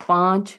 5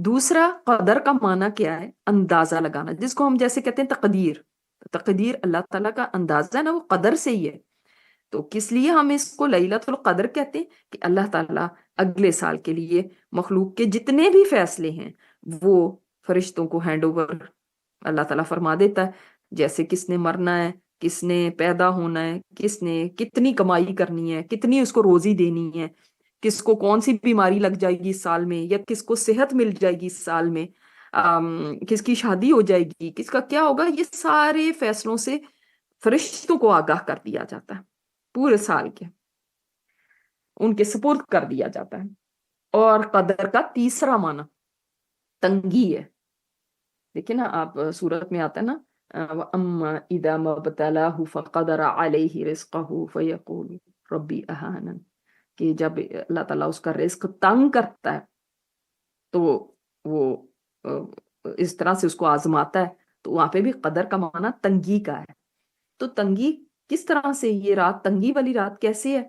دوسرا قدر کا معنی کیا ہے؟ اندازہ لگانا، جس کو ہم جیسے کہتے ہیں تقدیر. تقدیر اللہ تعالیٰ کا اندازہ ہے نا، وہ قدر سے ہی ہے. تو کس لیے ہم اس کو لیلۃ القدر کہتے ہیں؟ کہ اللہ تعالیٰ اگلے سال کے لیے مخلوق کے جتنے بھی فیصلے ہیں وہ فرشتوں کو ہینڈ اوور اللہ تعالیٰ فرما دیتا ہے. جیسے کس نے مرنا ہے، کس نے پیدا ہونا ہے، کس نے کتنی کمائی کرنی ہے، کتنی اس کو روزی دینی ہے، کس کو کون سی بیماری لگ جائے گی اس سال میں، یا کس کو صحت مل جائے گی اس سال میں، کس کی شادی ہو جائے گی، کس کا کیا ہوگا، یہ سارے فیصلوں سے فرشتوں کو آگاہ کر دیا جاتا ہے. پورے سال کے ان کے سپرد کر دیا جاتا ہے. اور قدر کا تیسرا معنی تنگی ہے. دیکھیں نا آپ، سورت میں آتا ہے نا، وَأَمَّا إِذَا مَبْتَلَاهُ فَقَدَرَ عَلَيْهِ رِزْقَهُ فَيَقُولُ رَبِّي أَهَانَنِ. کہ جب اللہ تعالیٰ اس کا رزق تنگ کرتا ہے تو وہ اس طرح سے اس کو آزماتا ہے. تو وہاں پہ بھی قدر کا معنی تنگی کا ہے. تو تنگی کس طرح سے، یہ رات تنگی والی رات کیسے ہے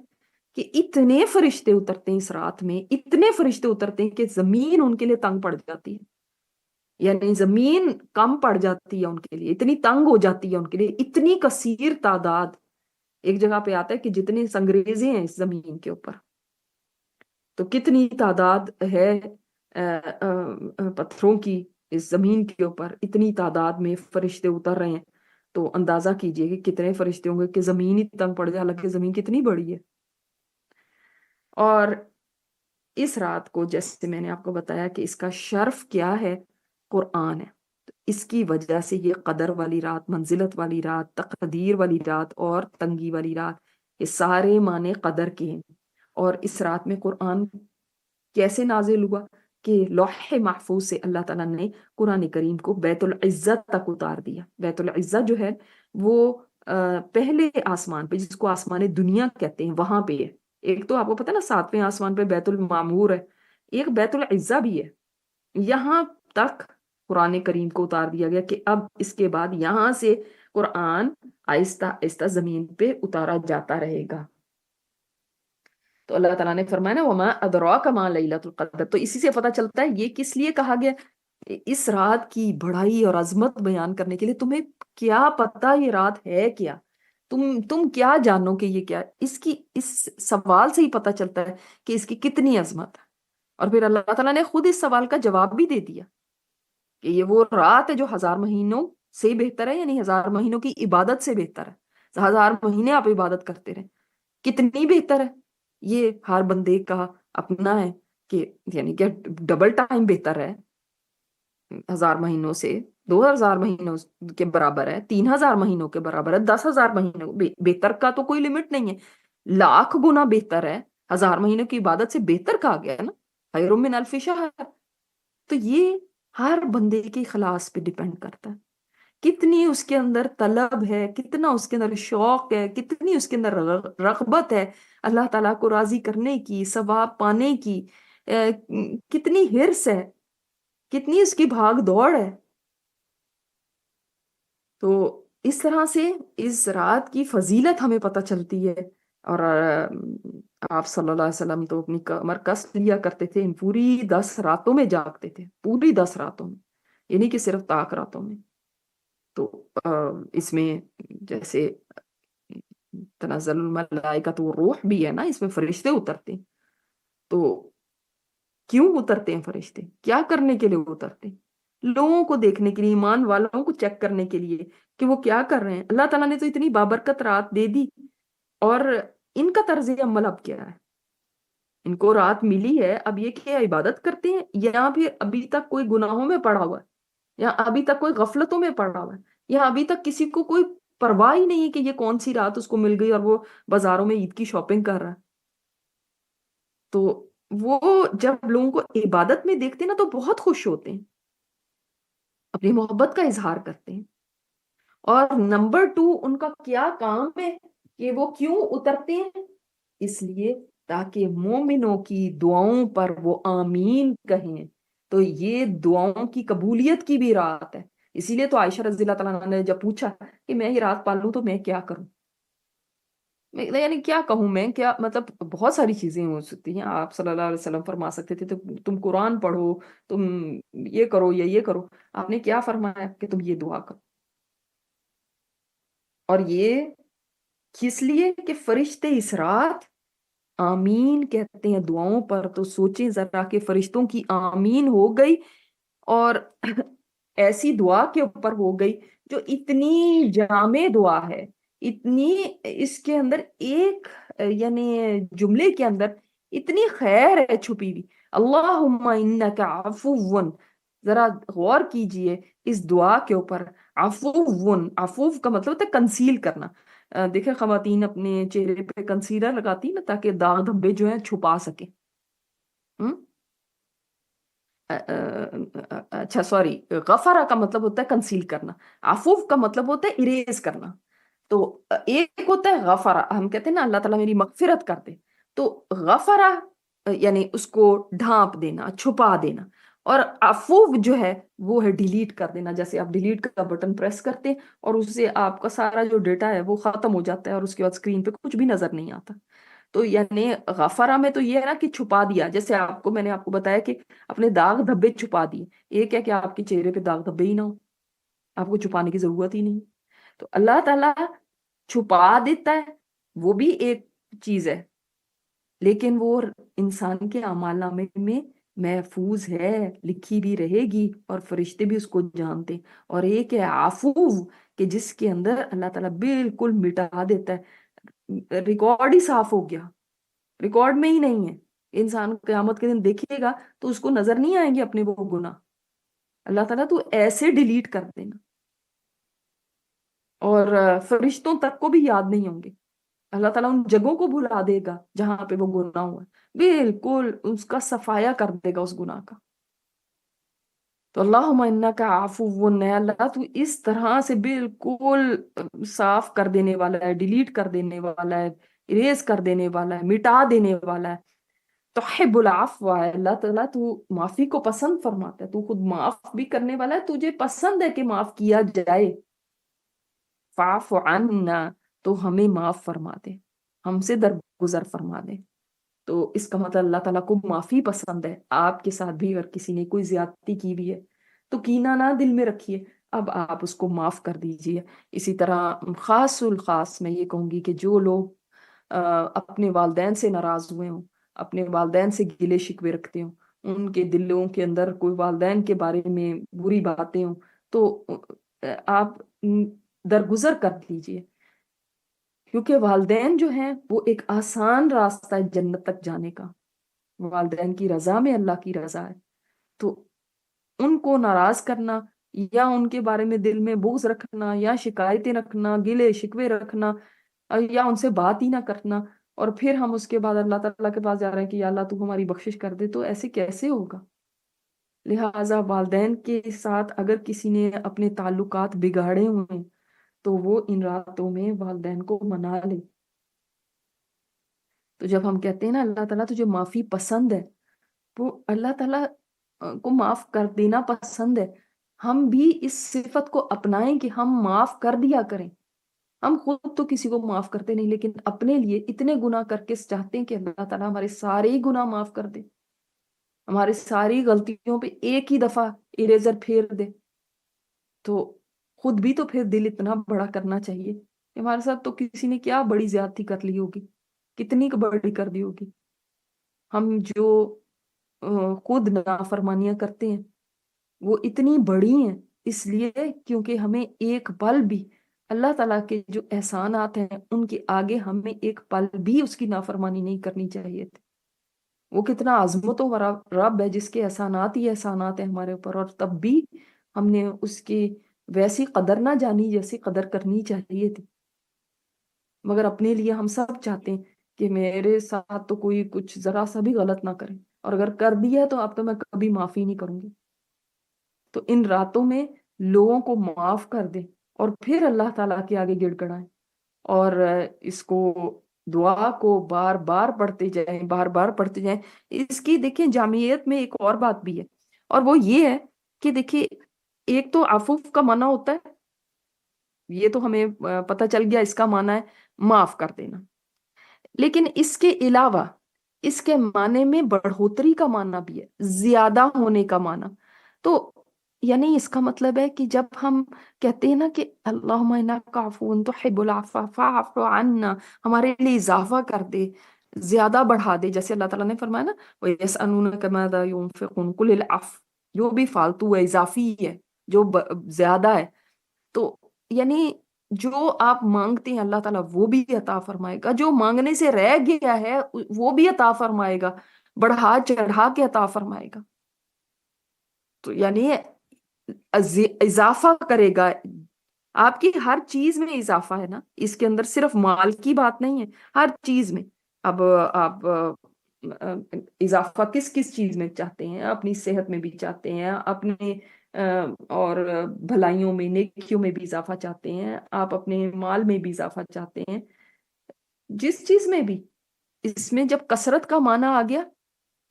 کہ اتنے فرشتے اترتے ہیں اس رات میں، اتنے فرشتے اترتے ہیں کہ زمین ان کے لیے تنگ پڑ جاتی ہے. یعنی زمین کم پڑ جاتی ہے ان کے لیے، اتنی تنگ ہو جاتی ہے ان کے لیے. اتنی کثیر تعداد، ایک جگہ پہ آتا ہے کہ جتنے سنگریزے ہیں اس زمین کے اوپر، تو کتنی تعداد ہے پتھروں کی اس زمین کے اوپر، اتنی تعداد میں فرشتے اتر رہے ہیں. تو اندازہ کیجئے کہ کتنے فرشتے ہوں گے کہ زمین ہی تنگ پڑ جائے، حالانکہ زمین کتنی بڑی ہے. اور اس رات کو جیسے میں نے آپ کو بتایا کہ اس کا شرف کیا ہے، قرآن ہے. اس کی وجہ سے یہ قدر والی رات، منزلت والی رات، تقدیر والی رات اور تنگی والی رات، یہ سارے معنی قدر کے ہیں. اور اس رات میں قرآن کیسے نازل ہوا کہ لوح محفوظ سے اللہ تعالیٰ نے قرآن کریم کو بیت العزت تک اتار دیا. بیت العزت جو ہے وہ پہلے آسمان پہ، جس کو آسمان دنیا کہتے ہیں، وہاں پہ ہے. ایک تو آپ کو پتا نا 7ویں آسمان پہ بیت المعمور ہے، ایک بیت العزہ بھی ہے. یہاں تک قرآن کریم کو اتار دیا گیا کہ اب اس کے بعد یہاں سے قرآن آہستہ آہستہ زمین پہ اتارا جاتا رہے گا. تو اللہ تعالیٰ نے فرمایا نا وما ادراک ما لیلۃ القدر. تو اسی سے پتہ چلتا ہے یہ کس لیے کہا گیا، اس رات کی بڑائی اور عظمت بیان کرنے کے لیے. تمہیں کیا پتا یہ رات ہے کیا، تم کیا جانو کہ یہ کیا. اس سوال سے ہی پتہ چلتا ہے کہ اس کی کتنی عظمت ہے. اور پھر اللہ تعالیٰ نے خود اس سوال کا جواب بھی دے دیا کہ یہ وہ رات ہے جو 1000 مہینوں سے بہتر ہے، یعنی 1000 مہینوں کی عبادت سے بہتر ہے. 1000 مہینے آپ عبادت کرتے رہے، کتنی بہتر ہے. یہ ہر بندے کا اپنا ہے کہ یعنی کہ ڈبل ٹائم بہتر ہے 1000 مہینوں سے. 2000 مہینوں کے برابر ہے، 3000 مہینوں کے برابر ہے، 10,000 مہینوں. بہتر کا تو کوئی لمٹ نہیں ہے، لاکھ گنا بہتر ہے. 1000 مہینوں کی عبادت سے بہتر کہا گیا ہے نا، خیر من الف شہر. تو یہ ہر بندے کے اخلاص پہ ڈیپینڈ کرتا ہے، کتنی اس کے اندر طلب ہے، کتنا اس کے اندر شوق ہے، کتنی اس کے اندر رغبت ہے اللہ تعالیٰ کو راضی کرنے کی، ثواب پانے کی، کتنی حرص ہے، کتنی اس کی بھاگ دوڑ ہے. تو اس طرح سے اس رات کی فضیلت ہمیں پتہ چلتی ہے. اور آپ صلی اللہ علیہ وسلم تو اپنی کمر کس لیا کرتے تھے، ان پوری 10 راتوں میں جاگتے تھے، پوری 10 راتوں میں، یعنی کہ صرف طاق راتوں میں. تو اس میں جیسے تنزل الملائکۃ والروح بھی ہے نا، اس میں فرشتے اترتے ہیں. تو کیوں اترتے ہیں فرشتے، کیا کرنے کے لیے اترتے ہیں؟ لوگوں کو دیکھنے کے لیے، ایمان والوں کو چیک کرنے کے لیے کہ وہ کیا کر رہے ہیں. اللہ تعالیٰ نے تو اتنی بابرکت رات دے دی، اور ان کا طرز عمل اب کیا ہے؟ ان کو رات ملی ہے، اب یہ کیا عبادت کرتے ہیں، یا پھر ابھی تک کوئی گناہوں میں پڑا ہوا ہے، یا ابھی تک کوئی غفلتوں میں پڑا ہوا ہے، یا ابھی تک کسی کو کوئی پرواہ ہی نہیں ہے کہ یہ کون سی رات اس کو مل گئی اور وہ بازاروں میں عید کی شاپنگ کر رہا ہے. تو وہ جب لوگوں کو عبادت میں دیکھتے ہیں نا تو بہت خوش ہوتے ہیں، اپنی محبت کا اظہار کرتے ہیں. اور نمبر 2 ان کا کیا کام ہے کہ وہ کیوں اترتے ہیں؟ اس لیے تاکہ مومنوں کی دعاؤں پر وہ آمین کہیں. تو یہ دعاؤں کی قبولیت کی بھی رات ہے. اسی لیے تو عائشہ رضی اللہ تعالیٰ عنہا نے جب پوچھا کہ میں یہ رات پالوں تو میں کیا کروں، یعنی کیا کہوں میں، کیا مطلب بہت ساری چیزیں ہو سکتی ہیں. آپ صلی اللہ علیہ وسلم فرما سکتے تھے تو تم قرآن پڑھو، تم یہ کرو یا یہ کرو. آپ نے کیا فرمایا کہ تم یہ دعا کرو. اور یہ کس لیے کہ فرشتے اس رات آمین کہتے ہیں دعاؤں پر. تو سوچیں ذرا کہ فرشتوں کی آمین ہو گئی، اور ایسی دعا کے اوپر ہو گئی جو اتنی جامع دعا ہے، اتنی اس کے اندر ایک یعنی جملے کے اندر اتنی خیر ہے چھپی ہوئی. اللہم انک عفو، ذرا غور کیجئے اس دعا کے اوپر. عفو، عفو کا مطلب ہوتا ہے کنسیل کرنا. دیکھیں خواتین اپنے چہرے پہ کنسیلر لگاتی نا تاکہ داغ دھبے جو ہیں چھپا سکے. اچھا سوری، غفرہ کا مطلب ہوتا ہے کنسیل کرنا، عفو کا مطلب ہوتا ہے اریز کرنا. تو ایک ہوتا ہے غفرہ، ہم کہتے ہیں نا اللہ تعالیٰ میری مغفرت کر دے. تو غفرہ یعنی اس کو ڈھانپ دینا، چھپا دینا. اور عفو جو ہے وہ ہے ڈیلیٹ کر دینا. جیسے آپ ڈیلیٹ کا بٹن پریس کرتے ہیں اور اس سے آپ کا سارا جو ڈیٹا ہے وہ ختم ہو جاتا ہے اور اس کے بعد اسکرین پہ کچھ بھی نظر نہیں آتا. تو یعنی غفرہ میں تو یہ ہے نا کہ چھپا دیا. جیسے آپ کو میں نے آپ کو بتایا کہ اپنے داغ دھبے چھپا دیے. ایک ہے کہ آپ کے چہرے پہ داغ دھبے ہی نہ ہو، آپ کو چھپانے کی ضرورت ہی نہیں. تو اللہ تعالیٰ چھپا دیتا ہے، وہ بھی ایک چیز ہے، لیکن وہ انسان کے اعمال نامے میں محفوظ ہے، لکھی بھی رہے گی اور فرشتے بھی اس کو جانتے. اور ایک ہے عفو کہ جس کے اندر اللہ تعالیٰ بالکل مٹا دیتا ہے، ریکارڈ ہی صاف ہو گیا، ریکارڈ میں ہی نہیں ہے. انسان قیامت کے دن دیکھے گا تو اس کو نظر نہیں آئیں گے اپنے وہ گناہ. اللہ تعالیٰ تو ایسے ڈیلیٹ کر دینا، اور فرشتوں تک کو بھی یاد نہیں ہوں گے. اللہ تعالیٰ ان جگہوں کو بھلا دے گا جہاں پہ وہ گناہ ہوا ہے، بالکل اس کا صفایا کر دے گا اس گناہ کا. تو اللہم انکا عفو، اللہ تو اس طرح سے بالکل صاف کر دینے والا ہے، ڈیلیٹ کر دینے والا ہے، اریز کر دینے والا ہے، مٹا دینے والا ہے. تحب العفو ہے، اللہ تعالیٰ تو معافی کو پسند فرماتا ہے، تو خود معاف بھی کرنے والا ہے، تجھے پسند ہے کہ معاف کیا جائے. فاعف عنا، تو ہمیں معاف فرما دے، ہم سے درگزر فرما دے. تو اس کا مطلب اللہ تعالیٰ کو معافی پسند ہے. آپ کے ساتھ بھی اگر کسی نے کوئی زیادتی کی بھی ہے تو کینہ نہ دل میں رکھیے، اب آپ اس کو معاف کر دیجئے. اسی طرح خاص الخاص میں یہ کہوں گی کہ جو لوگ اپنے والدین سے ناراض ہوئے ہوں، اپنے والدین سے گلے شکوے رکھتے ہوں، ان کے دلوں کے اندر کوئی والدین کے بارے میں بری باتیں ہوں، تو آپ درگزر کر دیجئے. کیونکہ والدین جو ہیں وہ ایک آسان راستہ ہے جنت تک جانے کا. والدین کی رضا میں اللہ کی رضا ہے. تو ان کو ناراض کرنا یا ان کے بارے میں دل میں بغض رکھنا یا شکایتیں رکھنا، گلے شکوے رکھنا، یا ان سے بات ہی نہ کرنا، اور پھر ہم اس کے بعد اللہ تعالیٰ کے پاس جا رہے ہیں کہ یا اللہ تو ہماری بخشش کر دے، تو ایسے کیسے ہوگا؟ لہٰذا والدین کے ساتھ اگر کسی نے اپنے تعلقات بگاڑے ہوئے ہیں تو وہ ان راتوں میں والدین کو منا لے. تو جب ہم کہتے ہیں نا اللہ تعالیٰ تجھے معافی پسند ہے، وہ اللہ تعالیٰ کو معاف کر دینا پسند ہے. ہم بھی اس صفت کو اپنائیں کہ ہم معاف کر دیا کریں. ہم خود تو کسی کو معاف کرتے نہیں، لیکن اپنے لیے اتنے گناہ کر کے چاہتے ہیں کہ اللہ تعالیٰ ہمارے سارے ہی گناہ معاف کر دے، ہماری ساری غلطیوں پہ ایک ہی دفعہ اریزر پھیر دے. تو خود بھی تو پھر دل اتنا بڑا کرنا چاہیے کہ ہمارے ساتھ تو کسی نے کیا بڑی زیادتی کر لی ہوگی، کتنی بڑی کر دی ہوگی. ہم جو خود نافرمانیاں کرتے ہیں وہ اتنی بڑی ہیں اس لیے کیونکہ ہمیں ایک پل بھی اللہ تعالیٰ کے جو احسانات ہیں ان کے آگے ہمیں ایک پل بھی اس کی نافرمانی نہیں کرنی چاہیے تھی. وہ کتنا عظمت و رب ہے جس کے احسانات ہی احسانات ہیں ہمارے اوپر، اور تب بھی ہم نے اس کی ویسی قدر نہ جانی جیسی قدر کرنی چاہیے تھی. مگر اپنے لیے ہم سب چاہتے ہیں کہ میرے ساتھ تو کوئی کچھ ذرا سا بھی غلط نہ کرے، اور اگر کر دیا تو اب تو میں کبھی معافی نہیں کروں گی. تو ان راتوں میں لوگوں کو معاف کر دیں اور پھر اللہ تعالیٰ کے آگے گڑ گڑائیں، اور اس کو دعا کو بار بار پڑھتے جائیں، بار بار پڑھتے جائیں. اس کی دیکھیں جامعیت میں ایک اور بات بھی ہے، اور وہ یہ ہے کہ دیکھیں ایک تو عفو کا معنی ہوتا ہے، یہ تو ہمیں پتہ چل گیا، اس کا معنی ہے معاف کر دینا. لیکن اس کے علاوہ اس کے معنی میں بڑھوتری کا معنی بھی ہے، زیادہ ہونے کا معنی۔ تو یعنی اس کا مطلب ہے کہ جب ہم کہتے ہیں نا کہ اللہم انک عفو تحب العفو فاعف عنا، ہمارے لیے اضافہ کر دے، زیادہ بڑھا دے، جیسے اللہ تعالیٰ نے فرمایا نا وَيَسْأَلُونَكَ مَاذَا يُنْفِقُونَ قُلِ الْعَفْوَ، جو بھی فالتو ہے، اضافی ہے، جو زیادہ ہے، تو یعنی جو آپ مانگتے ہیں اللہ تعالیٰ وہ بھی عطا فرمائے گا، جو مانگنے سے رہ گیا ہے وہ بھی عطا فرمائے گا، بڑھا چڑھا کے عطا فرمائے گا۔ تو یعنی اضافہ کرے گا، آپ کی ہر چیز میں اضافہ ہے نا، اس کے اندر صرف مال کی بات نہیں ہے، ہر چیز میں۔ اب آپ اضافہ کس کس چیز میں چاہتے ہیں؟ اپنی صحت میں بھی چاہتے ہیں، اپنے اور بھلائیوں میں، نیکیوں میں بھی اضافہ چاہتے ہیں، آپ اپنے مال میں بھی اضافہ چاہتے ہیں، جس چیز میں بھی۔ اس میں جب کثرت کا معنی آ گیا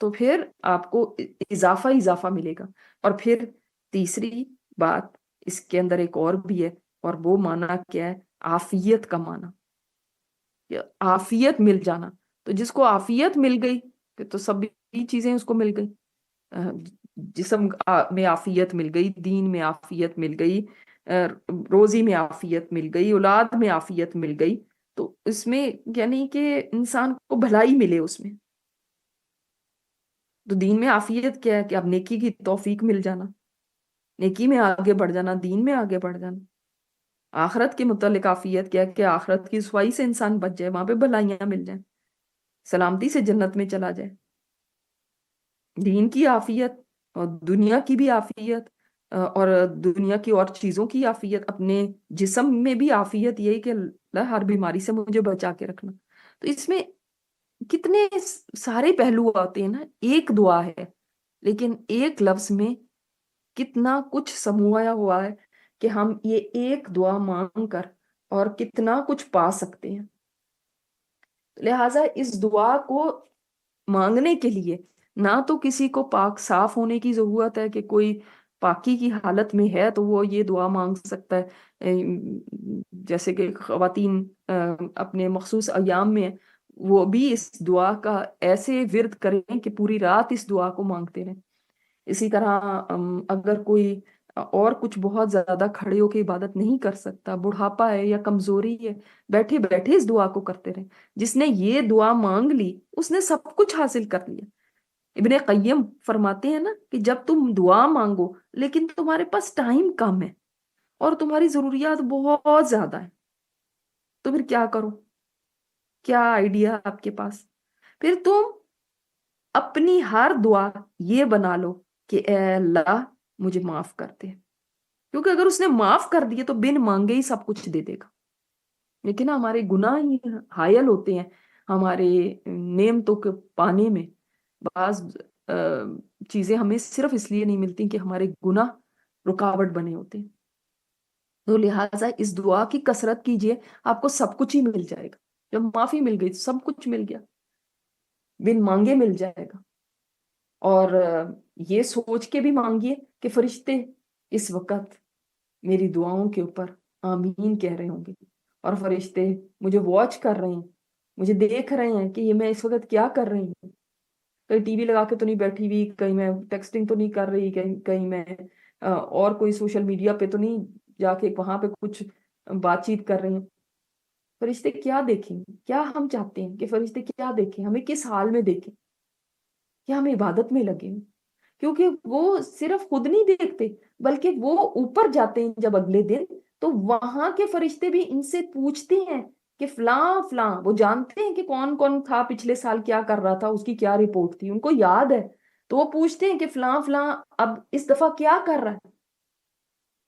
تو پھر آپ کو اضافہ اضافہ ملے گا۔ اور پھر تیسری بات اس کے اندر ایک اور بھی ہے، اور وہ معنی کیا ہے؟ عافیت کا معنی، عافیت مل جانا۔ تو جس کو عافیت مل گئی تو سبھی چیزیں اس کو مل گئی، جسم میں عافیت مل گئی، دین میں عافیت مل گئی، روزی میں عافیت مل گئی، اولاد میں عافیت مل گئی، تو اس میں یعنی کہ انسان کو بھلائی ملے اس میں۔ تو دین میں عافیت کیا ہے؟ کہ اب نیکی کی توفیق مل جانا، نیکی میں آگے بڑھ جانا، دین میں آگے بڑھ جانا۔ آخرت کے متعلق عافیت کیا ہے؟ کہ آخرت کی رسوائی سے انسان بچ جائے، وہاں پہ بھلائیاں مل جائیں، سلامتی سے جنت میں چلا جائے۔ دین کی عافیت اور دنیا کی بھی عافیت، اور دنیا کی اور چیزوں کی عافیت، اپنے جسم میں بھی عافیت، یہی کہ اللہ ہر بیماری سے مجھے بچا کے رکھنا۔ تو اس میں کتنے سارے پہلو آتے ہیں نا، ایک دعا ہے لیکن ایک لفظ میں کتنا کچھ سمویا ہوا ہے کہ ہم یہ ایک دعا مانگ کر اور کتنا کچھ پا سکتے ہیں۔ لہٰذا اس دعا کو مانگنے کے لیے نہ تو کسی کو پاک صاف ہونے کی ضرورت ہے، کہ کوئی پاکی کی حالت میں ہے تو وہ یہ دعا مانگ سکتا ہے، جیسے کہ خواتین اپنے مخصوص ایام میں وہ بھی اس دعا کا ایسے ورد کریں کہ پوری رات اس دعا کو مانگتے رہیں۔ اسی طرح اگر کوئی اور کچھ بہت زیادہ کھڑے ہو کے عبادت نہیں کر سکتا، بڑھاپا ہے یا کمزوری ہے، بیٹھے بیٹھے اس دعا کو کرتے رہیں۔ جس نے یہ دعا مانگ لی اس نے سب کچھ حاصل کر لیا۔ ابن قیم فرماتے ہیں نا کہ جب تم دعا مانگو لیکن تمہارے پاس ٹائم کم ہے اور تمہاری ضروریات بہت زیادہ ہیں، تو پھر کیا کرو؟ کیا آئیڈیا آپ کے پاس؟ پھر تم اپنی ہر دعا یہ بنا لو کہ اے اللہ مجھے معاف کر دے، کیونکہ اگر اس نے معاف کر دیے تو بن مانگے ہی سب کچھ دے دے گا۔ لیکن ہمارے گناہ ہی حائل ہوتے ہیں ہمارے نعمتوں کے پانے میں۔ بعض چیزیں ہمیں صرف اس لیے نہیں ملتی کہ ہمارے گناہ رکاوٹ بنے ہوتے ہیں۔ تو لہٰذا اس دعا کی کثرت کیجئے، آپ کو سب کچھ ہی مل جائے گا۔ جب معافی مل گئی تو سب کچھ مل گیا، بن مانگے مل جائے گا۔ اور یہ سوچ کے بھی مانگیے کہ فرشتے اس وقت میری دعاؤں کے اوپر آمین کہہ رہے ہوں گے، اور فرشتے مجھے واچ کر رہے ہیں، مجھے دیکھ رہے ہیں کہ یہ میں اس وقت کیا کر رہی ہوں۔ کہیں ٹی وی لگا کے تو نہیں بیٹھی ہوئی، کہیں میں ٹیکسٹنگ تو نہیں کر رہی، کہیں میں اور کوئی سوشل میڈیا پہ تو نہیں جا کے وہاں پہ کچھ بات چیت کر رہی ہوں۔ فرشتے کیا دیکھیں گے؟ کیا ہم چاہتے ہیں کہ فرشتے کیا دیکھیں، ہمیں کس حال میں دیکھیں؟ کیا ہم عبادت میں لگے ہیں؟ کیونکہ وہ صرف خود نہیں دیکھتے بلکہ وہ اوپر جاتے ہیں جب اگلے دن، تو وہاں کے فرشتے بھی ان سے پوچھتے ہیں کہ فلاں فلاں، وہ جانتے ہیں کہ کون کون تھا، پچھلے سال کیا کر رہا تھا، اس کی کیا رپورٹ تھی، ان کو یاد ہے۔ تو وہ پوچھتے ہیں کہ فلاں فلاں اب اس دفعہ کیا کر رہا ہے،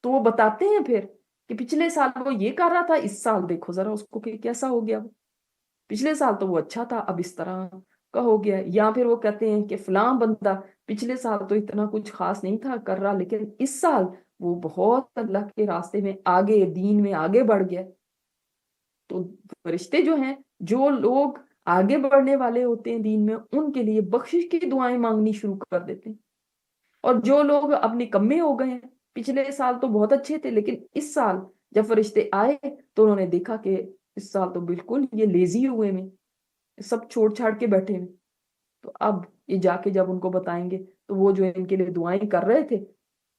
تو وہ بتاتے ہیں پھر کہ پچھلے سال وہ یہ کر رہا تھا، اس سال دیکھو ذرا اس کو کہ کیسا ہو گیا وہ، پچھلے سال تو وہ اچھا تھا اب اس طرح کا ہو گیا۔ یا پھر وہ کہتے ہیں کہ فلاں بندہ پچھلے سال تو اتنا کچھ خاص نہیں تھا کر رہا، لیکن اس سال وہ بہت اللہ کے راستے میں آگے، دین میں آگے بڑھ گیا۔ تو فرشتے جو ہیں، جو لوگ آگے بڑھنے والے ہوتے ہیں دین میں، ان کے لیے بخشش کی دعائیں مانگنی شروع کر دیتے ہیں۔ اور جو لوگ اب نکمے ہو گئے ہیں، پچھلے سال تو بہت اچھے تھے لیکن اس سال جب فرشتے آئے تو انہوں نے دیکھا کہ اس سال تو بالکل یہ لیزی ہوئے میں، سب چھوڑ چھاڑ کے بیٹھے ہیں. تو اب یہ جا کے جب ان کو بتائیں گے تو وہ جو ان کے لیے دعائیں کر رہے تھے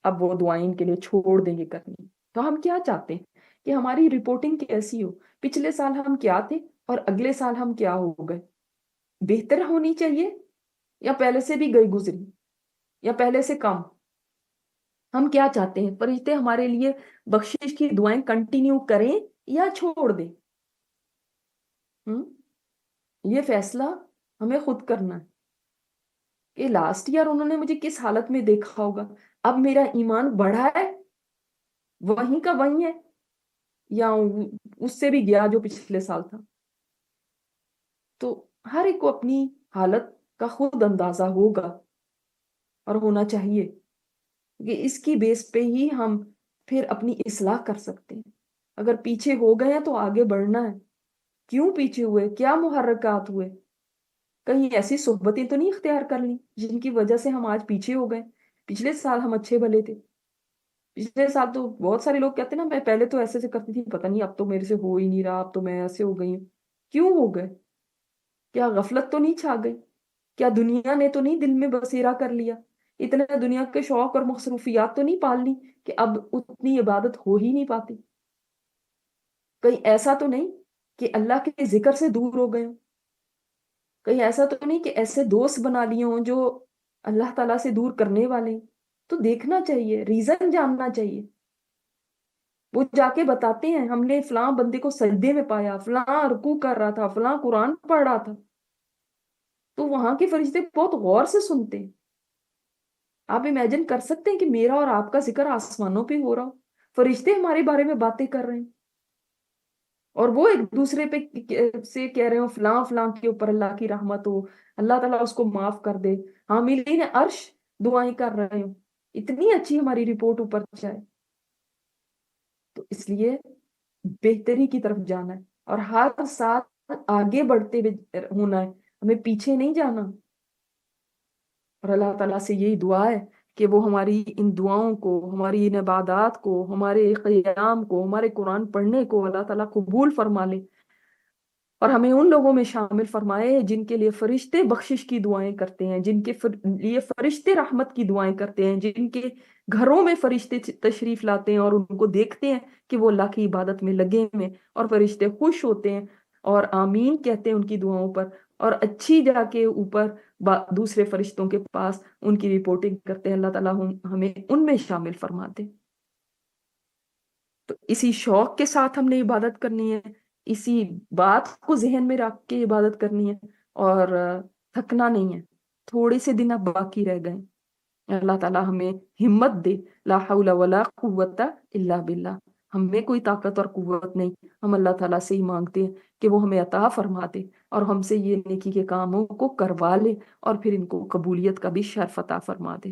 اب وہ دعائیں ان کے لیے چھوڑ دیں گے کرنی. تو ہم کیا چاہتے ہیں کہ ہماری رپورٹنگ کیسی ہو؟ پچھلے سال ہم کیا تھے اور اگلے سال ہم کیا ہو گئے؟ بہتر ہونی چاہیے یا پہلے سے بھی گئی گزری یا پہلے سے کم؟ ہم کیا چاہتے ہیں؟ فرشتے ہمارے لیے بخشش کی دعائیں کنٹینیو کریں یا چھوڑ دیں؟ یہ فیصلہ ہمیں خود کرنا ہے کہ لاسٹ ایئر انہوں نے مجھے کس حالت میں دیکھا ہوگا، اب میرا ایمان بڑھا ہے وہیں کا وہیں ہے یا اس سے بھی گیا جو پچھلے سال تھا. تو ہر ایک کو اپنی حالت کا خود اندازہ ہوگا اور ہونا چاہیے کہ اس کی بیس پہ ہی ہم پھر اپنی اصلاح کر سکتے ہیں. اگر پیچھے ہو گئے ہیں تو آگے بڑھنا ہے. کیوں پیچھے ہوئے؟ کیا محرکات ہوئے؟ کہیں ایسی صحبتیں تو نہیں اختیار کر لی جن کی وجہ سے ہم آج پیچھے ہو گئے؟ پچھلے سال ہم اچھے بھلے تھے. پچھلے سال تو بہت سارے لوگ کہتے ہیں نا میں پہلے تو ایسے سے کرتی تھی، پتہ نہیں اب تو میرے سے ہو ہی نہیں رہا، اب تو میں ایسے ہو گئی ہوں. کیوں ہو گئے؟ کیا غفلت تو نہیں چھا گئی؟ کیا دنیا نے تو نہیں دل میں بسیرا کر لیا؟ اتنے دنیا کے شوق اور مصروفیات تو نہیں پال لی کہ اب اتنی عبادت ہو ہی نہیں پاتی؟ کہیں ایسا تو نہیں کہ اللہ کے ذکر سے دور ہو گئے ہوں؟ کہیں ایسا تو نہیں کہ ایسے دوست بنا لیے ہوں جو اللہ تعالیٰ سے دور کرنے والے ہیں؟ تو دیکھنا چاہیے، ریزن جاننا چاہیے. وہ جا کے بتاتے ہیں ہم نے فلاں بندے کو سجدے میں پایا، فلاں رکوع کر رہا تھا، فلاں قرآن پڑھ رہا تھا. تو وہاں کے فرشتے بہت غور سے سنتے ہیں. آپ امیجن کر سکتے ہیں کہ میرا اور آپ کا ذکر آسمانوں پہ ہو رہا ہو، فرشتے ہمارے بارے میں باتیں کر رہے ہیں اور وہ ایک دوسرے پہ سے کہہ رہے ہو فلاں فلاں کے اوپر اللہ کی رحمت ہو، اللہ تعالیٰ اس کو معاف کر دے. حاملین عرش دعائیں کر رہے ہو، اتنی اچھی ہماری رپورٹ اوپر جائے. تو اس لیے بہتری کی طرف جانا ہے اور ہر ساتھ آگے بڑھتے ہونا ہے، ہمیں پیچھے نہیں جانا. اور اللہ تعالیٰ سے یہی دعا ہے کہ وہ ہماری ان دعاؤں کو، ہماری ان عبادات کو، ہمارے قیام کو، ہمارے قرآن پڑھنے کو اللہ تعالیٰ قبول فرما لے اور ہمیں ان لوگوں میں شامل فرمائے جن کے لیے فرشتے بخشش کی دعائیں کرتے ہیں، جن کے لیے فرشتے رحمت کی دعائیں کرتے ہیں، جن کے گھروں میں فرشتے تشریف لاتے ہیں اور ان کو دیکھتے ہیں کہ وہ اللہ کی عبادت میں لگے ہوئے اور فرشتے خوش ہوتے ہیں اور آمین کہتے ہیں ان کی دعاؤں پر اور اچھی جا کے اوپر دوسرے فرشتوں کے پاس ان کی رپورٹنگ کرتے ہیں. اللہ تعالیٰ ہمیں ان میں شامل فرماتے. تو اسی شوق کے ساتھ ہم نے عبادت کرنی ہے، اسی بات کو ذہن میں رکھ کے عبادت کرنی ہے اور تھکنا نہیں ہے. تھوڑے سے دن اب باقی رہ گئے. اللہ تعالیٰ ہمیں ہمت دے. لا حول ولا قوت الا باللہ. ہمیں کوئی طاقت اور قوت نہیں، ہم اللہ تعالیٰ سے ہی مانگتے ہیں کہ وہ ہمیں عطا فرما دے اور ہم سے یہ نیکی کے کاموں کو کروا لے اور پھر ان کو قبولیت کا بھی شرف عطا فرما دے.